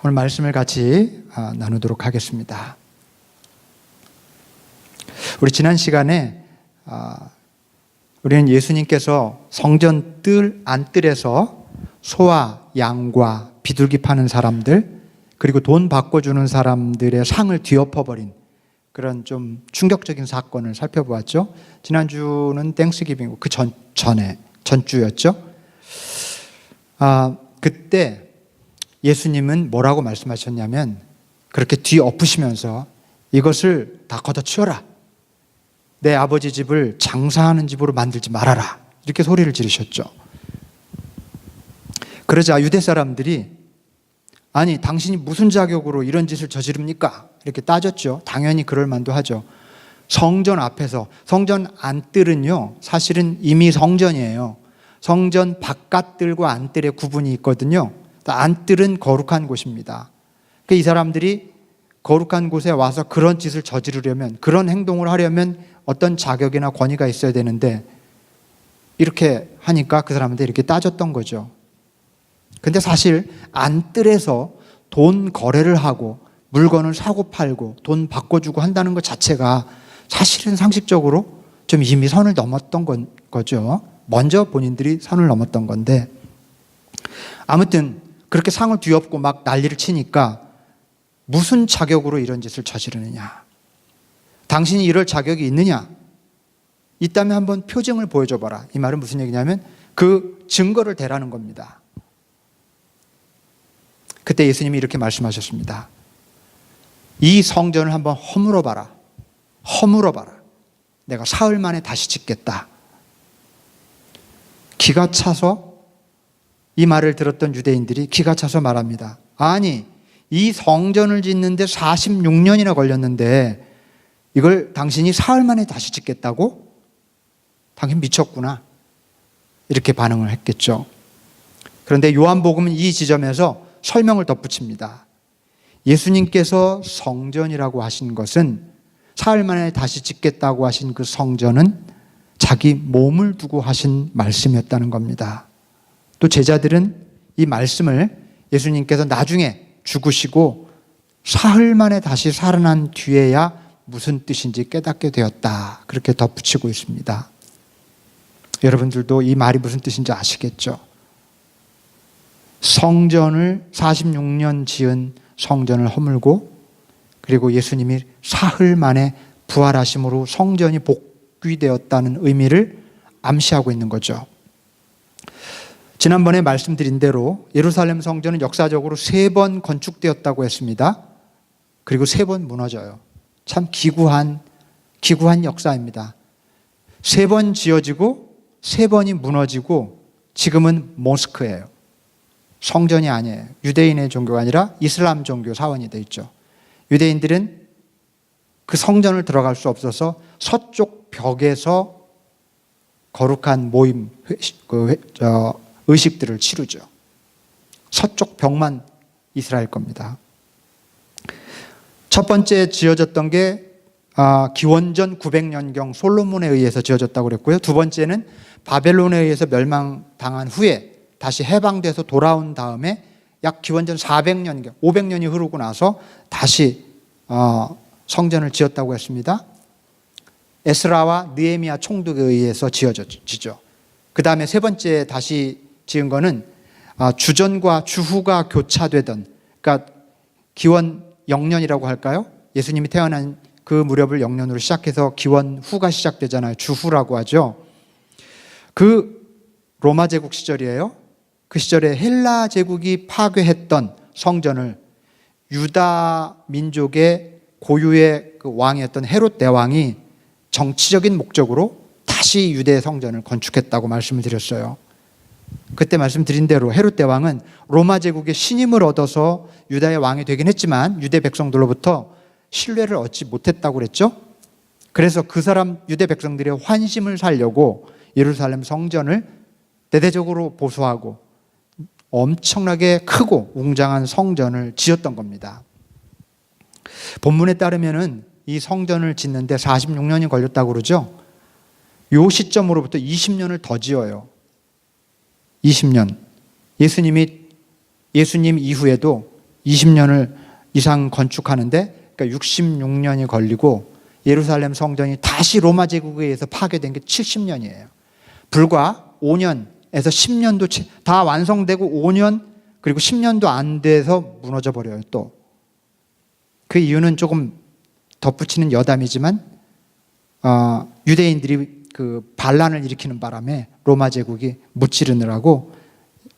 오늘 말씀을 같이 나누도록 하겠습니다. 우리 지난 시간에 우리는 예수님께서 성전 뜰 안뜰에서 소와 양과 비둘기 파는 사람들, 그리고 돈 바꿔주는 사람들의 상을 뒤엎어버린 그런 좀 충격적인 사건을 살펴보았죠. 지난주는 땡스기빙이고 그 전주였죠. 그때 예수님은 뭐라고 말씀하셨냐면, 그렇게 뒤엎으시면서 이것을 다 걷어치워라, 내 아버지 집을 장사하는 집으로 만들지 말아라, 이렇게 소리를 지르셨죠. 그러자 유대 사람들이, 아니 당신이 무슨 자격으로 이런 짓을 저지릅니까? 이렇게 따졌죠. 당연히 그럴 만도 하죠. 성전 앞에서, 성전 안뜰은요 사실은 이미 성전이에요. 성전 바깥뜰과 안뜰의 구분이 있거든요. 안뜰은 거룩한 곳입니다. 이 사람들이 거룩한 곳에 와서 그런 짓을 저지르려면, 그런 행동을 하려면 어떤 자격이나 권위가 있어야 되는데, 이렇게 하니까 그 사람들이 이렇게 따졌던 거죠. 근데 사실 안뜰에서 돈 거래를 하고 물건을 사고 팔고 돈 바꿔주고 한다는 것 자체가 사실은 상식적으로 좀 이미 선을 넘었던 거죠. 먼저 본인들이 선을 넘었던 건데, 아무튼 그렇게 상을 뒤엎고 막 난리를 치니까 무슨 자격으로 이런 짓을 저지르느냐, 당신이 이럴 자격이 있느냐, 있다면 한번 표징을 보여줘봐라. 이 말은 무슨 얘기냐면 그 증거를 대라는 겁니다. 그때 예수님이 이렇게 말씀하셨습니다. 이 성전을 한번 허물어봐라. 허물어봐라. 내가 사흘 만에 다시 짓겠다. 기가 차서, 이 말을 들었던 유대인들이 기가 차서 말합니다. 아니, 이 성전을 짓는데 46년이나 걸렸는데 이걸 당신이 사흘 만에 다시 짓겠다고? 당신 미쳤구나. 이렇게 반응을 했겠죠. 그런데 요한복음은 이 지점에서 설명을 덧붙입니다. 예수님께서 성전이라고 하신 것은, 사흘 만에 다시 짓겠다고 하신 그 성전은 자기 몸을 두고 하신 말씀이었다는 겁니다. 또 제자들은 이 말씀을 예수님께서 나중에 죽으시고 사흘 만에 다시 살아난 뒤에야 무슨 뜻인지 깨닫게 되었다, 그렇게 덧붙이고 있습니다. 여러분들도 이 말이 무슨 뜻인지 아시겠죠? 성전을 46년 지은 성전을 허물고, 그리고 예수님이 사흘 만에 부활하심으로 성전이 복귀되었다는 의미를 암시하고 있는 거죠. 지난번에 말씀드린 대로 예루살렘 성전은 역사적으로 3번 건축되었다고 했습니다. 그리고 3번 무너져요. 참 기구한 역사입니다. 3번 지어지고 3번이 무너지고 지금은 모스크예요. 성전이 아니에요. 유대인의 종교가 아니라 이슬람 종교 사원이 되어 있죠. 유대인들은 그 성전을 들어갈 수 없어서 서쪽 벽에서 거룩한 모임, 의식들을 치르죠. 서쪽 벽만 이스라엘 겁니다. 첫 번째 지어졌던 게 기원전 900년경 솔로몬에 의해서 지어졌다고 그랬고요. 두 번째는 바벨론에 의해서 멸망당한 후에 다시 해방돼서 돌아온 다음에 약 기원전 400년경, 500년이 흐르고 나서 다시 성전을 지었다고 했습니다. 에스라와 느헤미야 총독에 의해서 지어지죠. 그 다음에 세 번째 다시 지은 거는 주전과 주후가 교차되던, 그러니까 기원 0년이라고 할까요? 예수님이 태어난 그 무렵을 0년으로 시작해서 기원 후가 시작되잖아요. 주후라고 하죠. 그 로마 제국 시절이에요. 그 시절에 헬라 제국이 파괴했던 성전을 유다 민족의 고유의 그 왕이었던 헤롯 대왕이 정치적인 목적으로 다시 유대 성전을 건축했다고 말씀을 드렸어요. 그때 말씀드린 대로 헤롯 대왕은 로마 제국의 신임을 얻어서 유다의 왕이 되긴 했지만 유대 백성들로부터 신뢰를 얻지 못했다고 그랬죠. 그래서 그 사람 유대 백성들의 환심을 살려고 예루살렘 성전을 대대적으로 보수하고 엄청나게 크고 웅장한 성전을 지었던 겁니다. 본문에 따르면은 이 성전을 짓는데 46년이 걸렸다고 그러죠. 요 시점으로부터 20년을 더 지어요. 20년. 예수님 이후에도 20년을 이상 건축하는데, 그러니까 66년이 걸리고 예루살렘 성전이 다시 로마 제국에 의해서 파괴된 게 70년이에요. 불과 5년에서 10년도 다 완성되고 5년 그리고 10년도 안 돼서 무너져 버려요. 또 그 이유는 조금 덧붙이는 여담이지만 유대인들이 그 반란을 일으키는 바람에 로마 제국이 무찌르느라고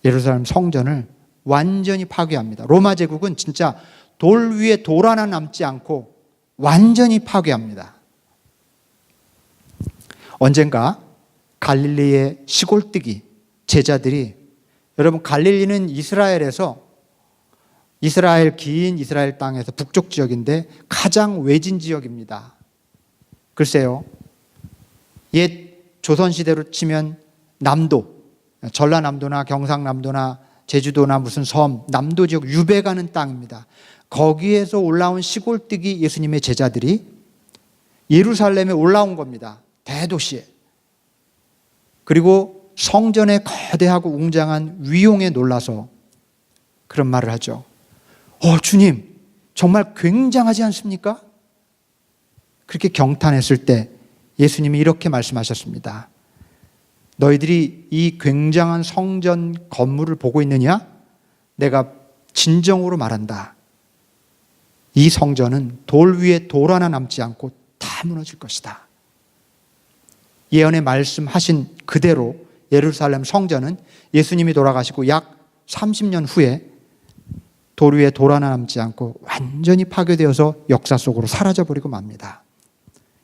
예루살렘 성전을 완전히 파괴합니다. 로마 제국은 진짜 돌 위에 돌 하나 남지 않고 완전히 파괴합니다. 언젠가 갈릴리의 시골뜨기 제자들이, 여러분 갈릴리는 이스라엘에서 긴 이스라엘 땅에서 북쪽 지역인데 가장 외진 지역입니다. 글쎄요, 옛 조선시대로 치면 남도, 전라남도나 경상남도나 제주도나 무슨 섬, 남도 지역 유배 가는 땅입니다. 거기에서 올라온 시골뜨기 예수님의 제자들이 예루살렘에 올라온 겁니다. 대도시에. 그리고 성전의 거대하고 웅장한 위용에 놀라서 그런 말을 하죠. 주님, 정말 굉장하지 않습니까? 그렇게 경탄했을 때 예수님이 이렇게 말씀하셨습니다. 너희들이 이 굉장한 성전 건물을 보고 있느냐? 내가 진정으로 말한다. 이 성전은 돌 위에 돌 하나 남지 않고 다 무너질 것이다. 예언의 말씀하신 그대로 예루살렘 성전은 예수님이 돌아가시고 약 30년 후에 돌 위에 돌 하나 남지 않고 완전히 파괴되어서 역사 속으로 사라져버리고 맙니다.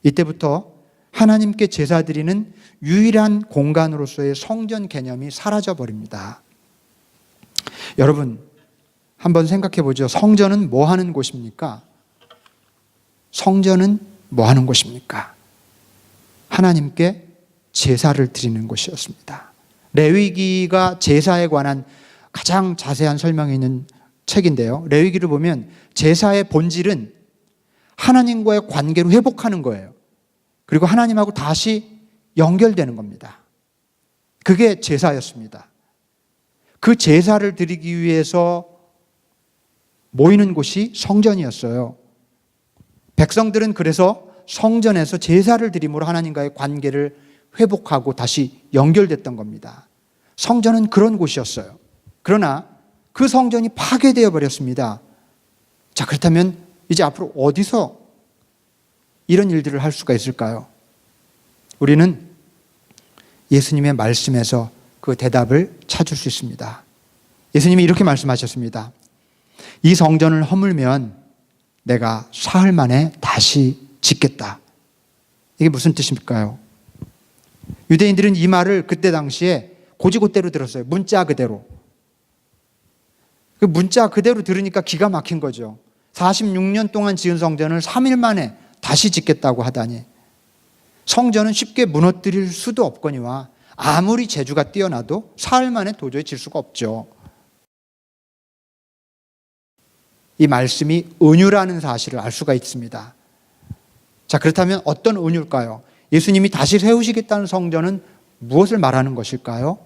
이때부터 하나님께 제사 드리는 유일한 공간으로서의 성전 개념이 사라져버립니다. 여러분, 한번 생각해 보죠. 성전은 뭐 하는 곳입니까? 성전은 뭐 하는 곳입니까? 하나님께 제사를 드리는 곳이었습니다. 레위기가 제사에 관한 가장 자세한 설명이 있는 책인데요. 레위기를 보면 제사의 본질은 하나님과의 관계로 회복하는 거예요. 그리고 하나님하고 다시 연결되는 겁니다. 그게 제사였습니다. 그 제사를 드리기 위해서 모이는 곳이 성전이었어요. 백성들은 그래서 성전에서 제사를 드림으로 하나님과의 관계를 회복하고 다시 연결됐던 겁니다. 성전은 그런 곳이었어요. 그러나 그 성전이 파괴되어 버렸습니다. 자, 그렇다면 이제 앞으로 어디서 이런 일들을 할 수가 있을까요? 우리는 예수님의 말씀에서 그 대답을 찾을 수 있습니다. 예수님이 이렇게 말씀하셨습니다. 이 성전을 허물면 내가 사흘 만에 다시 짓겠다. 이게 무슨 뜻일까요? 유대인들은 이 말을 그때 당시에 고지고대로 들었어요. 문자 그대로. 그 문자 그대로 들으니까 기가 막힌 거죠. 46년 동안 지은 성전을 3일 만에 다시 짓겠다고 하다니. 성전은 쉽게 무너뜨릴 수도 없거니와 아무리 재주가 뛰어나도 사흘 만에 도저히 질 수가 없죠. 이 말씀이 은유라는 사실을 알 수가 있습니다. 자, 그렇다면 어떤 은유일까요? 예수님이 다시 세우시겠다는 성전은 무엇을 말하는 것일까요?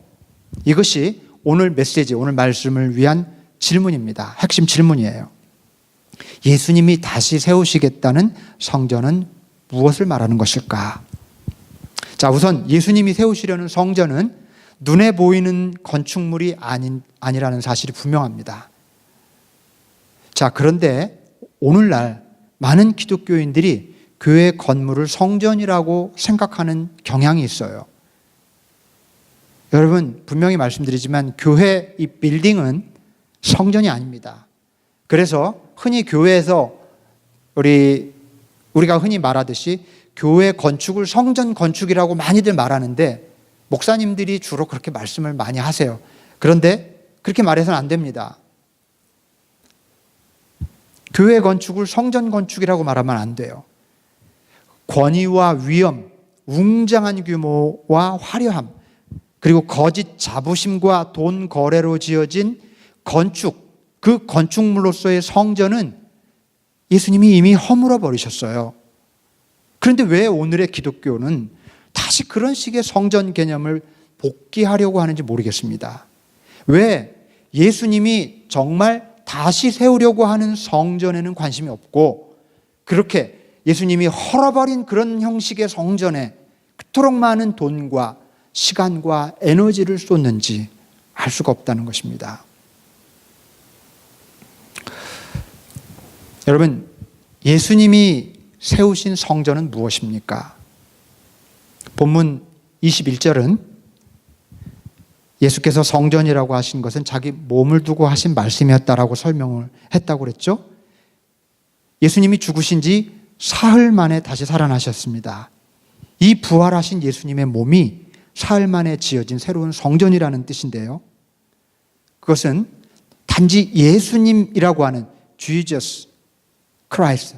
이것이 오늘 메시지, 오늘 말씀을 위한 질문입니다. 핵심 질문이에요. 예수님이 다시 세우시겠다는 성전은 무엇을 말하는 것일까? 자, 우선 예수님이 세우시려는 성전은 눈에 보이는 건축물이 아니라는 사실이 분명합니다. 자, 그런데 오늘날 많은 기독교인들이 교회 건물을 성전이라고 생각하는 경향이 있어요. 여러분, 분명히 말씀드리지만 교회 이 빌딩은 성전이 아닙니다. 그래서 흔히 교회에서 우리가 흔히 말하듯이 교회 건축을 성전 건축이라고 많이들 말하는데 목사님들이 주로 그렇게 말씀을 많이 하세요. 그런데 그렇게 말해서는 안 됩니다. 교회 건축을 성전 건축이라고 말하면 안 돼요. 권위와 위엄, 웅장한 규모와 화려함, 그리고 거짓 자부심과 돈 거래로 지어진 건축, 그 건축물로서의 성전은 예수님이 이미 허물어 버리셨어요. 그런데 왜 오늘의 기독교는 다시 그런 식의 성전 개념을 복귀하려고 하는지 모르겠습니다. 왜 예수님이 정말 다시 세우려고 하는 성전에는 관심이 없고, 그렇게 예수님이 헐어버린 그런 형식의 성전에 그토록 많은 돈과 시간과 에너지를 쏟는지 알 수가 없다는 것입니다. 여러분, 예수님이 세우신 성전은 무엇입니까? 본문 21절은 예수께서 성전이라고 하신 것은 자기 몸을 두고 하신 말씀이었다라고 설명을 했다고 그랬죠. 예수님이 죽으신 지 사흘 만에 다시 살아나셨습니다. 이 부활하신 예수님의 몸이 사흘 만에 지어진 새로운 성전이라는 뜻인데요. 그것은 단지 예수님이라고 하는 Jesus Christ,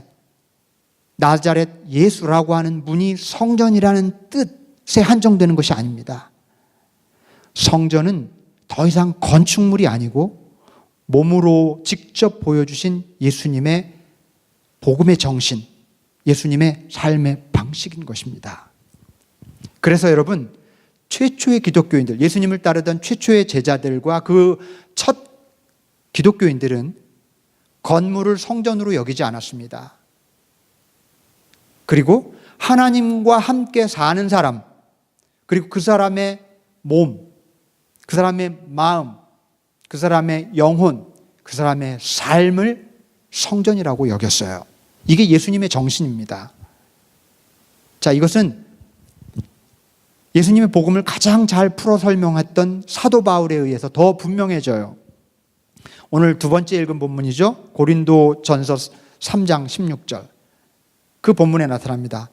나자렛 예수라고 하는 분이 성전이라는 뜻에 한정되는 것이 아닙니다. 성전은 더 이상 건축물이 아니고 몸으로 직접 보여주신 예수님의 복음의 정신, 예수님의 삶의 방식인 것입니다. 그래서 여러분, 최초의 기독교인들, 예수님을 따르던 최초의 제자들과 그 첫 기독교인들은 건물을 성전으로 여기지 않았습니다. 그리고 하나님과 함께 사는 사람, 그리고 그 사람의 몸, 그 사람의 마음, 그 사람의 영혼, 그 사람의 삶을 성전이라고 여겼어요. 이게 예수님의 정신입니다. 자, 이것은 예수님의 복음을 가장 잘 풀어 설명했던 사도 바울에 의해서 더 분명해져요. 오늘 두 번째 읽은 본문이죠. 고린도전서 3장 16절. 그 본문에 나타납니다.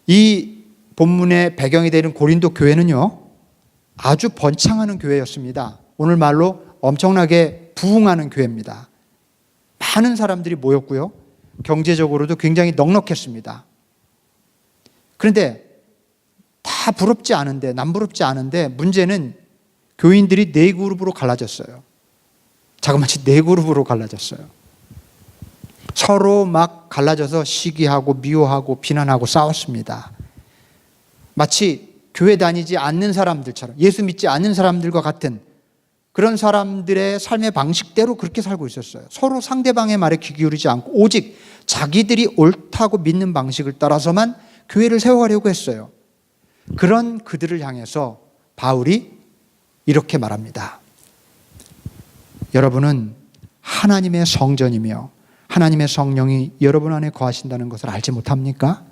이 본문의 배경이 되는 고린도 교회는요, 아주 번창하는 교회였습니다. 오늘 말로 엄청나게 부흥하는 교회입니다. 많은 사람들이 모였고요. 경제적으로도 굉장히 넉넉했습니다. 그런데 다 부럽지 않은데, 남부럽지 않은데 문제는 교인들이 네 그룹으로 갈라졌어요. 자그마치 네 그룹으로 갈라졌어요. 서로 막 갈라져서 시기하고 미워하고 비난하고 싸웠습니다. 마치 교회 다니지 않는 사람들처럼, 예수 믿지 않는 사람들과 같은 그런 사람들의 삶의 방식대로 그렇게 살고 있었어요. 서로 상대방의 말에 귀 기울이지 않고 오직 자기들이 옳다고 믿는 방식을 따라서만 교회를 세워가려고 했어요. 그런 그들을 향해서 바울이 이렇게 말합니다. 여러분은 하나님의 성전이며 하나님의 성령이 여러분 안에 거하신다는 것을 알지 못합니까?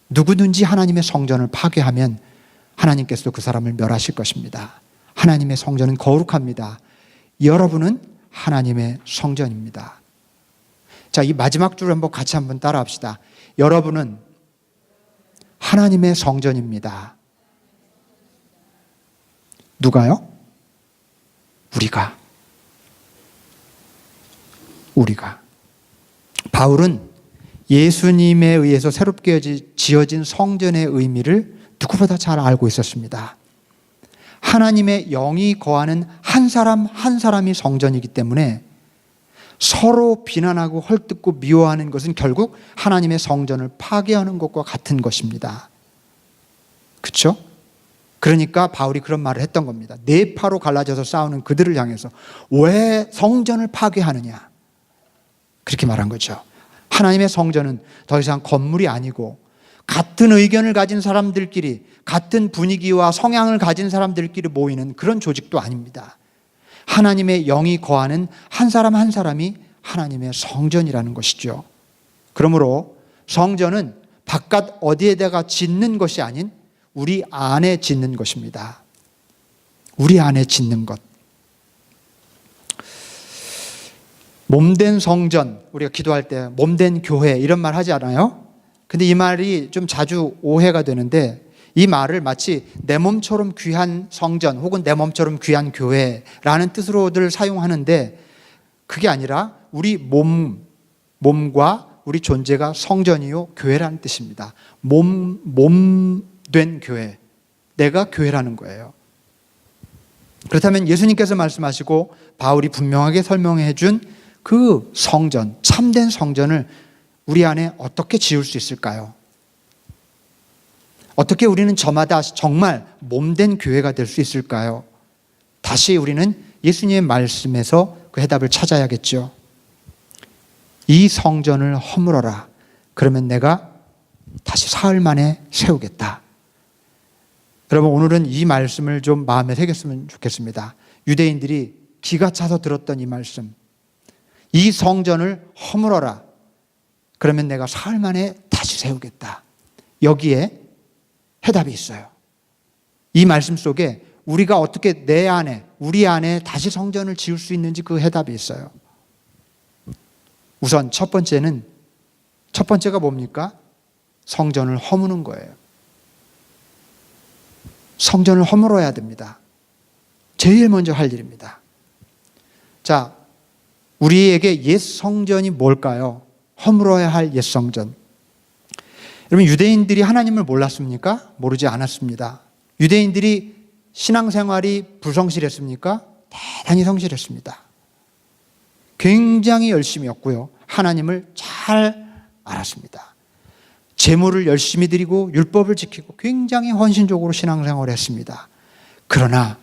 누구든지 하나님의 성전을 파괴하면 하나님께서 그 사람을 멸하실 것입니다. 하나님의 성전은 거룩합니다. 여러분은 하나님의 성전입니다. 자, 이 마지막 줄을 같이 한번 따라 합시다. 여러분은 하나님의 성전입니다. 누가요? 우리가. 바울은 예수님에 의해서 새롭게 지어진 성전의 의미를 누구보다 잘 알고 있었습니다. 하나님의 영이 거하는 한 사람 한 사람이 성전이기 때문에 서로 비난하고 헐뜯고 미워하는 것은 결국 하나님의 성전을 파괴하는 것과 같은 것입니다. 그렇죠? 그러니까 바울이 그런 말을 했던 겁니다. 네 파로 갈라져서 싸우는 그들을 향해서 왜 성전을 파괴하느냐, 그렇게 말한 거죠. 하나님의 성전은 더 이상 건물이 아니고 같은 의견을 가진 사람들끼리, 같은 분위기와 성향을 가진 사람들끼리 모이는 그런 조직도 아닙니다. 하나님의 영이 거하는 한 사람 한 사람이 하나님의 성전이라는 것이죠. 그러므로 성전은 바깥 어디에다가 짓는 것이 아닌 우리 안에 짓는 것입니다. 우리 안에 짓는 것. 몸된 성전, 우리가 기도할 때 몸된 교회 이런 말 하지 않아요? 근데 이 말이 좀 자주 오해가 되는데, 이 말을 마치 내 몸처럼 귀한 성전 혹은 내 몸처럼 귀한 교회라는 뜻으로들 사용하는데, 그게 아니라 우리 몸과 우리 존재가 성전이요 교회라는 뜻입니다. 몸된 교회, 내가 교회라는 거예요. 그렇다면 예수님께서 말씀하시고 바울이 분명하게 설명해 준 그 성전, 참된 성전을 우리 안에 어떻게 지을 수 있을까요? 어떻게 우리는 저마다 정말 몸된 교회가 될 수 있을까요? 다시 우리는 예수님의 말씀에서 그 그 해답을 찾아야겠죠. 이 성전을 허물어라. 그러면 내가 다시 사흘 만에 세우겠다. 여러분, 오늘은 이 말씀을 좀 마음에 새겼으면 좋겠습니다. 유대인들이 기가 차서 들었던 이 말씀. 이 성전을 허물어라. 그러면 내가 사흘 만에 다시 세우겠다. 여기에 해답이 있어요. 이 말씀 속에 우리가 어떻게 우리 안에 다시 성전을 지을 수 있는지 그 해답이 있어요. 우선 첫 번째가 뭡니까? 성전을 허무는 거예요. 성전을 허물어야 됩니다. 제일 먼저 할 일입니다. 자, 우리에게 옛 성전이 뭘까요? 허물어야 할 옛 성전. 여러분, 유대인들이 하나님을 몰랐습니까? 모르지 않았습니다. 유대인들이 신앙생활이 불성실했습니까? 대단히 성실했습니다. 굉장히 열심히였고요. 하나님을 잘 알았습니다. 제물을 열심히 드리고 율법을 지키고 굉장히 헌신적으로 신앙생활을 했습니다. 그러나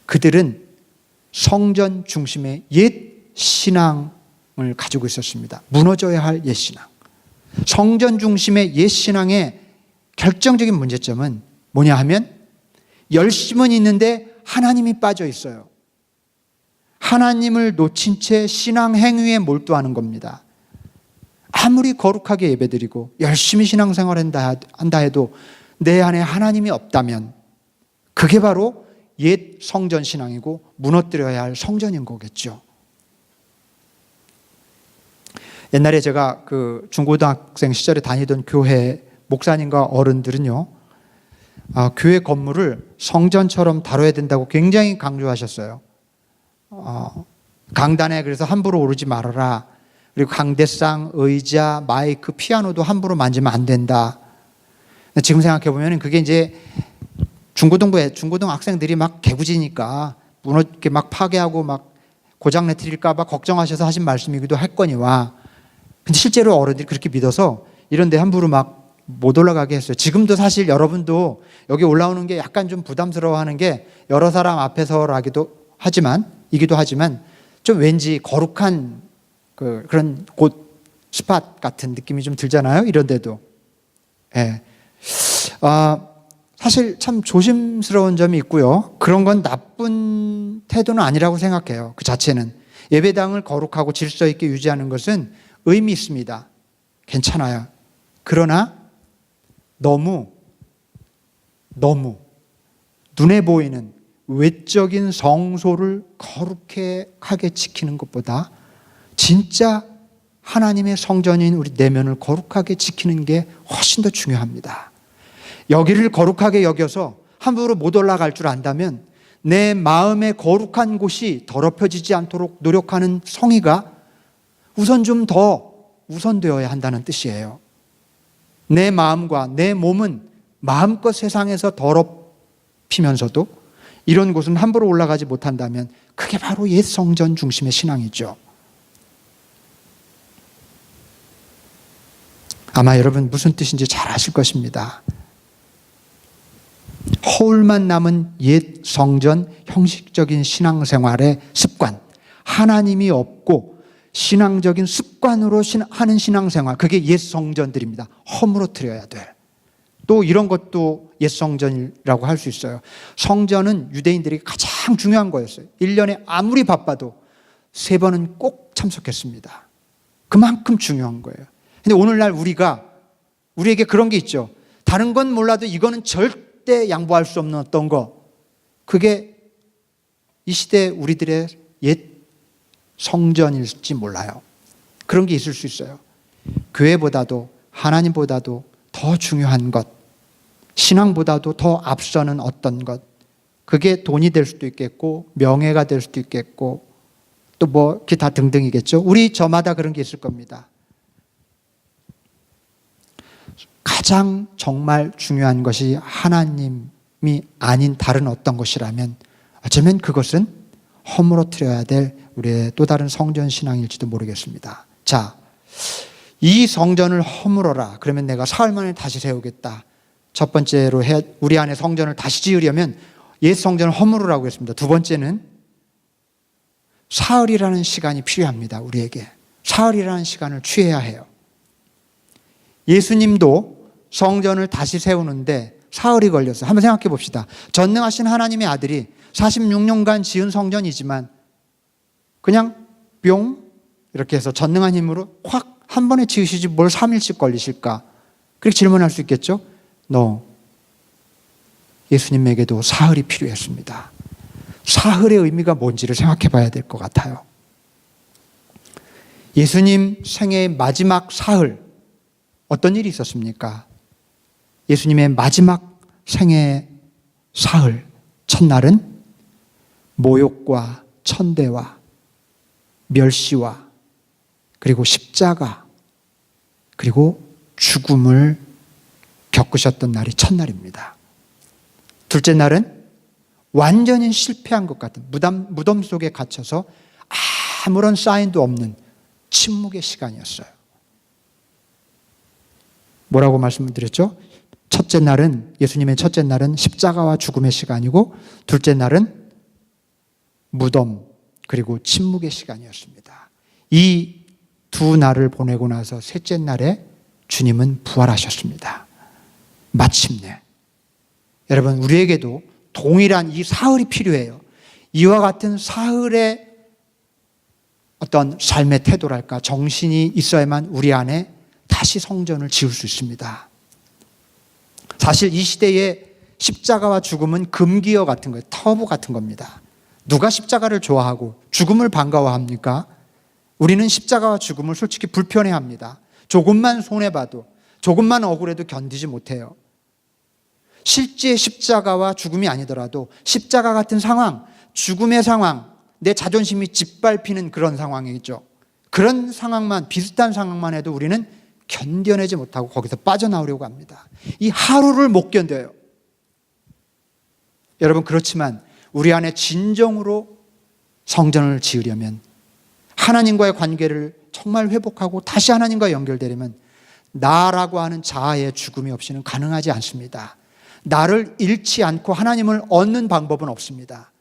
그들은 성전 중심의 옛 신앙을 가지고 있었습니다. 무너져야 할 옛 신앙. 성전 중심의 옛 신앙의 결정적인 문제점은 뭐냐 하면 열심은 있는데 하나님이 빠져 있어요. 하나님을 놓친 채 신앙 행위에 몰두하는 겁니다. 아무리 거룩하게 예배드리고 열심히 신앙생활을 한다 해도 내 안에 하나님이 없다면 그게 바로 옛 성전 신앙이고 무너뜨려야 할 성전인 거겠죠. 옛날에 제가 그 중고등학생 시절에 다니던 교회 목사님과 어른들은요, 교회 건물을 성전처럼 다뤄야 된다고 굉장히 강조하셨어요. 강단에 그래서 함부로 오르지 말아라. 그리고 강대상, 의자, 마이크, 피아노도 함부로 만지면 안 된다. 지금 생각해 보면 그게 이제 중고등 학생들이 막 개구지니까 이렇게 막 파괴하고 막 고장 내트릴까 봐 걱정하셔서 하신 말씀이기도 했거니와, 근데 실제로 어른들이 그렇게 믿어서 이런 데 함부로 막 못 올라가게 했어요. 지금도 사실 여러분도 여기 올라오는 게 약간 좀 부담스러워하는 게 여러 사람 앞에서라기도 하지만 좀 왠지 거룩한 그런 곳 스팟 같은 느낌이 좀 들잖아요. 이런 데도. 예. 사실 참 조심스러운 점이 있고요. 그런 건 나쁜 태도는 아니라고 생각해요. 그 자체는. 예배당을 거룩하고 질서 있게 유지하는 것은 의미 있습니다. 괜찮아요. 그러나 너무 눈에 보이는 외적인 성소를 거룩하게 지키는 것보다 진짜 하나님의 성전인 우리 내면을 거룩하게 지키는 게 훨씬 더 중요합니다. 여기를 거룩하게 여겨서 함부로 못 올라갈 줄 안다면 내 마음의 거룩한 곳이 더럽혀지지 않도록 노력하는 성의가 우선 좀 더 우선되어야 한다는 뜻이에요. 내 마음과 내 몸은 마음껏 세상에서 더럽히면서도 이런 곳은 함부로 올라가지 못한다면 그게 바로 옛 성전 중심의 신앙이죠. 아마 여러분 무슨 뜻인지 잘 아실 것입니다. 허울만 남은 옛 성전 형식적인 신앙생활의 습관, 하나님이 없고 신앙적인 습관으로 하는 신앙생활, 그게 옛 성전들입니다. 허물어뜨려야 돼. 또 이런 것도 옛 성전이라고 할 수 있어요. 성전은 유대인들이 가장 중요한 거였어요. 1년에 아무리 바빠도 3번은 꼭 참석했습니다. 그만큼 중요한 거예요. 근데 오늘날 우리에게 그런 게 있죠. 다른 건 몰라도 이거는 절대 양보할 수 없는 어떤 거. 그게 이 시대 우리들의 옛 성전일지 몰라요. 그런 게 있을 수 있어요. 교회보다도 하나님보다도 더 중요한 것, 신앙보다도 더 앞서는 어떤 것, 그게 돈이 될 수도 있겠고 명예가 될 수도 있겠고 또 뭐 기타 등등이겠죠. 우리 저마다 그런 게 있을 겁니다. 가장 정말 중요한 것이 하나님이 아닌 다른 어떤 것이라면 어쩌면 그것은 허물어뜨려야 될 우리의 또 다른 성전 신앙일지도 모르겠습니다. 자, 이 성전을 허물어라. 그러면 내가 사흘 만에 다시 세우겠다. 첫 번째로 우리 안에 성전을 다시 지으려면 옛 성전을 허물으라고 했습니다. 두 번째는 사흘이라는 시간이 필요합니다. 우리에게 사흘이라는 시간을 취해야 해요. 예수님도 성전을 다시 세우는데 사흘이 걸렸어요. 한번 생각해 봅시다. 전능하신 하나님의 아들이 46년간 지은 성전이지만 그냥 뿅 이렇게 해서 전능한 힘으로 확 한 번에 지으시지 뭘 3일씩 걸리실까? 그렇게 질문할 수 있겠죠? 예수님에게도 사흘이 필요했습니다. 사흘의 의미가 뭔지를 생각해 봐야 될 것 같아요. 예수님 생애의 마지막 사흘, 어떤 일이 있었습니까? 예수님의 마지막 생애 사흘, 첫날은 모욕과 천대와 멸시와 그리고 십자가 그리고 죽음을 겪으셨던 날이 첫날입니다. 둘째 날은 완전히 실패한 것 같은 무덤 속에 갇혀서 아무런 사인도 없는 침묵의 시간이었어요. 뭐라고 말씀드렸죠? 첫째 날은, 예수님의 첫째 날은 십자가와 죽음의 시간이고 둘째 날은 무덤 그리고 침묵의 시간이었습니다. 이 두 날을 보내고 나서 셋째 날에 주님은 부활하셨습니다. 마침내. 여러분, 우리에게도 동일한 이 사흘이 필요해요. 이와 같은 사흘의 어떤 삶의 태도랄까, 정신이 있어야만 우리 안에 다시 성전을 지을 수 있습니다. 사실 이 시대의 십자가와 죽음은 금기어 같은 거예요. 터부 같은 겁니다. 누가 십자가를 좋아하고 죽음을 반가워합니까? 우리는 십자가와 죽음을 솔직히 불편해합니다. 조금만 손해봐도, 조금만 억울해도 견디지 못해요. 실제 십자가와 죽음이 아니더라도 십자가 같은 상황, 죽음의 상황, 내 자존심이 짓밟히는 그런 상황이죠. 그런 상황만, 비슷한 상황만 해도 우리는 견뎌내지 못하고 거기서 빠져나오려고 합니다. 이 하루를 못 견뎌요. 여러분, 그렇지만 우리 안에 진정으로 성전을 지으려면, 하나님과의 관계를 정말 회복하고 다시 하나님과 연결되려면 나라고 하는 자아의 죽음이 없이는 가능하지 않습니다. 나를 잃지 않고 하나님을 얻는 방법은 없습니다.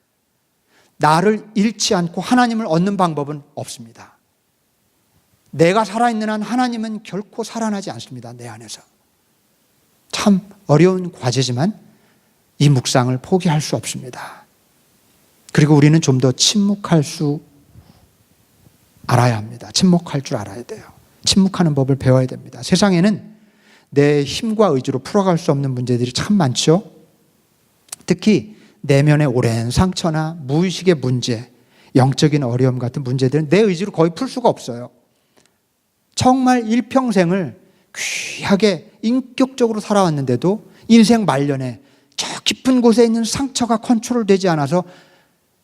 나를 잃지 않고 하나님을 얻는 방법은 없습니다. 내가 살아있는 한 하나님은 결코 살아나지 않습니다. 내 안에서. 참 어려운 과제지만 이 묵상을 포기할 수 없습니다. 그리고 우리는 좀 더 침묵할 수 알아야 합니다. 침묵할 줄 알아야 돼요. 침묵하는 법을 배워야 됩니다. 세상에는 내 힘과 의지로 풀어갈 수 없는 문제들이 참 많죠. 특히 내면의 오랜 상처나 무의식의 문제, 영적인 어려움 같은 문제들은 내 의지로 거의 풀 수가 없어요. 정말 일평생을 귀하게 인격적으로 살아왔는데도 인생 말년에 저 깊은 곳에 있는 상처가 컨트롤되지 않아서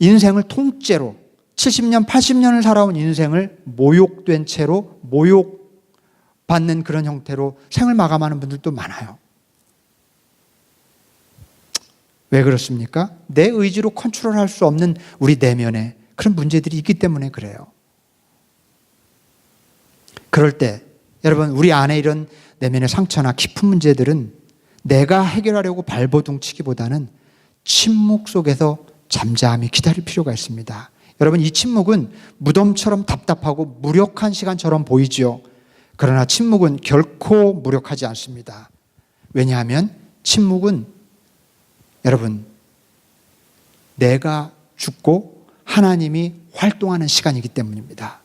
인생을 통째로 70년, 80년을 살아온 인생을 모욕된 채로 모욕받는 그런 형태로 생을 마감하는 분들도 많아요. 왜 그렇습니까? 내 의지로 컨트롤할 수 없는 우리 내면에 그런 문제들이 있기 때문에 그래요. 그럴 때 여러분, 우리 안에 이런 내면의 상처나 깊은 문제들은 내가 해결하려고 발버둥 치기보다는 침묵 속에서 잠잠히 기다릴 필요가 있습니다. 여러분, 이 침묵은 무덤처럼 답답하고 무력한 시간처럼 보이지요. 그러나 침묵은 결코 무력하지 않습니다. 왜냐하면 침묵은 여러분, 내가 죽고 하나님이 활동하는 시간이기 때문입니다.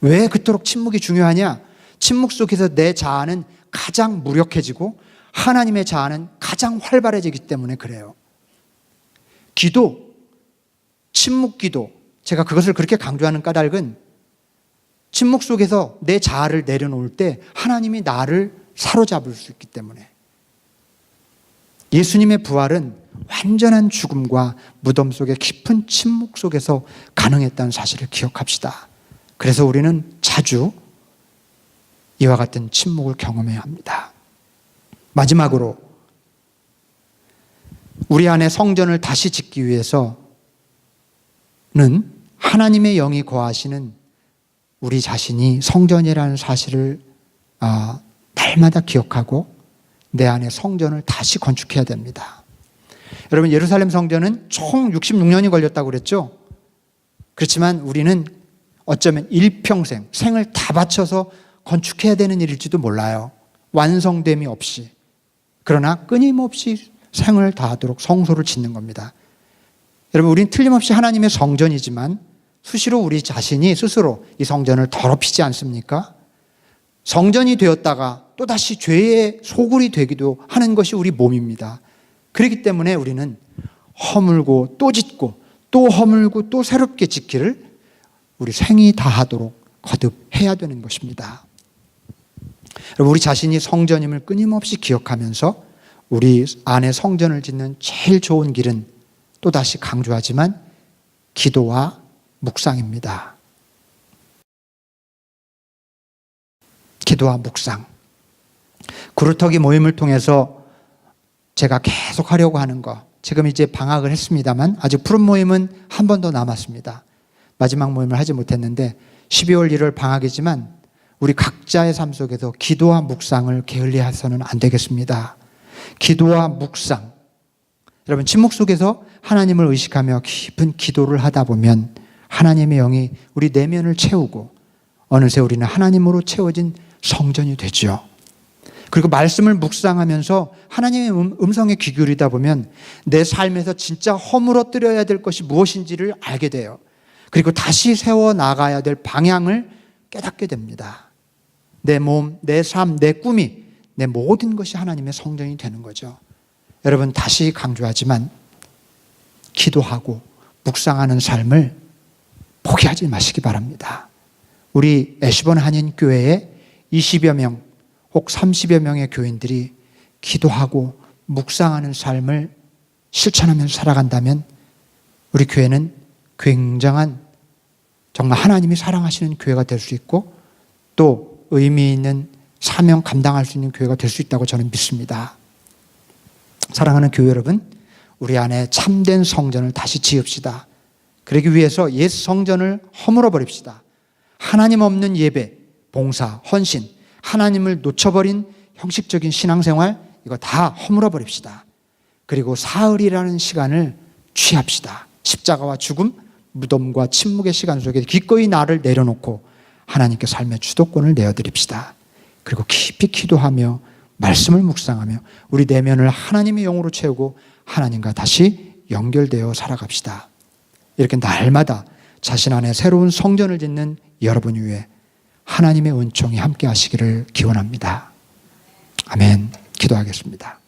왜 그토록 침묵이 중요하냐? 침묵 속에서 내 자아는 가장 무력해지고 하나님의 자아는 가장 활발해지기 때문에 그래요. 기도, 침묵 기도, 제가 그것을 그렇게 강조하는 까닭은 침묵 속에서 내 자아를 내려놓을 때 하나님이 나를 사로잡을 수 있기 때문에. 예수님의 부활은 완전한 죽음과 무덤 속의 깊은 침묵 속에서 가능했다는 사실을 기억합시다. 그래서 우리는 자주 이와 같은 침묵을 경험해야 합니다. 마지막으로 우리 안에 성전을 다시 짓기 위해서는 하나님의 영이 거하시는 우리 자신이 성전이라는 사실을 날마다 기억하고 내 안에 성전을 다시 건축해야 됩니다. 여러분, 예루살렘 성전은 총 66년이 걸렸다고 그랬죠? 그렇지만 우리는 어쩌면 일평생 생을 다 바쳐서 건축해야 되는 일일지도 몰라요. 완성됨이 없이. 그러나 끊임없이 생을 다하도록 성소를 짓는 겁니다. 여러분, 우리는 틀림없이 하나님의 성전이지만 수시로 우리 자신이 스스로 이 성전을 더럽히지 않습니까? 성전이 되었다가 또다시 죄의 소굴이 되기도 하는 것이 우리 몸입니다. 그렇기 때문에 우리는 허물고 또 짓고 또 허물고 또 새롭게 짓기를 우리 생이 다하도록 거듭해야 되는 것입니다. 여러분, 우리 자신이 성전임을 끊임없이 기억하면서 우리 안에 성전을 짓는 제일 좋은 길은 또다시 강조하지만 기도와 묵상입니다. 기도와 묵상. 구루터기 모임을 통해서 제가 계속 하려고 하는 거, 지금 이제 방학을 했습니다만 아직 푸른 모임은 한 번 더 남았습니다. 마지막 모임을 하지 못했는데 12월 1월 방학이지만 우리 각자의 삶 속에서 기도와 묵상을 게을리해서는 안 되겠습니다. 기도와 묵상. 여러분, 침묵 속에서 하나님을 의식하며 깊은 기도를 하다 보면 하나님의 영이 우리 내면을 채우고 어느새 우리는 하나님으로 채워진 성전이 되죠. 그리고 말씀을 묵상하면서 하나님의 음성에 귀 기울이다 보면 내 삶에서 진짜 허물어뜨려야 될 것이 무엇인지를 알게 돼요. 그리고 다시 세워나가야 될 방향을 깨닫게 됩니다. 내 몸, 내 삶, 내 꿈이, 내 모든 것이 하나님의 성전이 되는 거죠. 여러분, 다시 강조하지만 기도하고 묵상하는 삶을 포기하지 마시기 바랍니다. 우리 애시본 한인교회에 20여 명 혹 30여 명의 교인들이 기도하고 묵상하는 삶을 실천하면서 살아간다면 우리 교회는 굉장한, 정말 하나님이 사랑하시는 교회가 될 수 있고 또 의미 있는 사명 감당할 수 있는 교회가 될 수 있다고 저는 믿습니다. 사랑하는 교회 여러분, 우리 안에 참된 성전을 다시 지읍시다. 그러기 위해서 옛 성전을 허물어 버립시다. 하나님 없는 예배, 봉사, 헌신, 하나님을 놓쳐버린 형식적인 신앙생활, 이거 다 허물어 버립시다. 그리고 사흘이라는 시간을 취합시다. 십자가와 죽음, 무덤과 침묵의 시간 속에 기꺼이 나를 내려놓고 하나님께 삶의 주도권을 내어드립시다. 그리고 깊이 기도하며 말씀을 묵상하며 우리 내면을 하나님의 영으로 채우고 하나님과 다시 연결되어 살아갑시다. 이렇게 날마다 자신 안에 새로운 성전을 짓는 여러분 위해 하나님의 은총이 함께 하시기를 기원합니다. 아멘. 기도하겠습니다.